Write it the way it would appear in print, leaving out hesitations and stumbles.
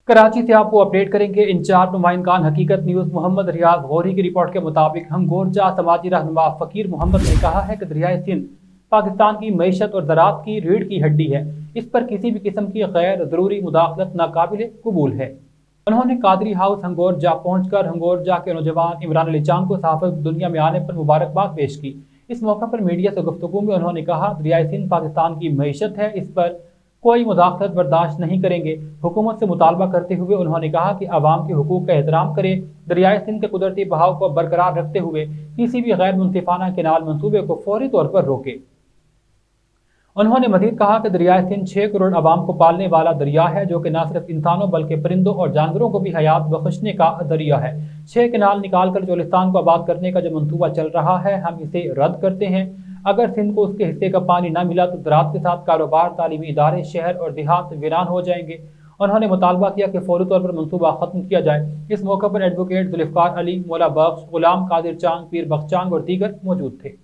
कराची से आपको अपडेट करेंगे इंचार्ज नुमाइंदान हकीकत न्यूज़ मोहम्मद रियाज गौरी की रिपोर्ट के मुताबिक हंगोरजा समाजी रहनुमा फ़कीर मोहम्मद ने कहा है कि दरियाए सिंध पाकिस्तान की मईशत और ज़राअत की रीढ़ की हड्डी है। इस पर किसी भी किस्म की गैर ज़रूरी मुदाखलत नाकाबिल कबूल है। उन्होंने कादरी हाउस हंगोरजा पहुंचकर हंगोरजा के नौजवान इमरान अली चांद को सहाफ़त दुनिया में आने पर मुबारकबाद पेश की। इस मौके पर मीडिया से गुफ्तगू में उन्होंने कहा, दरियाए सिंध पाकिस्तान की मईशत है, इस पर कोई मुदाखलत बर्दाश्त नहीं करेंगे। हुकूमत से मुतालबा करते हुए उन्होंने कहा कि आवाम के हुकूक का एहतराम करे, दरियाए सिंध के कुदरती बहाव को बरकरार रखते हुए किसी भी गैर मुनसिफाना केनाल मंसूबे को फौरी तौर पर रोके। उन्होंने मजीद कहा कि दरियाए सिंध 6 करोड़ आवाम को पालने वाला दरिया है, जो कि न सिर्फ इंसानों बल्कि परिंदों और जानवरों को भी हयात बख्शने का दरिया है। 6 केनाल निकाल कर चोलिस्तान को आबाद करने का जो मंसूबा चल रहा है, हम इसे रद्द करते हैं। अगर सिंध को उसके हिस्से का पानी न मिला तो ज़राअत के साथ कारोबार, तालीमी इदारे, शहर और देहात वीरान हो जाएंगे। उन्होंने मुतालबा किया कि फौरी तौर पर मनसूबा खत्म किया जाए। इस मौके पर एडवोकेट जुल्फ़िकार अली, मौला बख्श, गुलाम कादिर चांग, पीर बख्श चांग और दीगर मौजूद थे।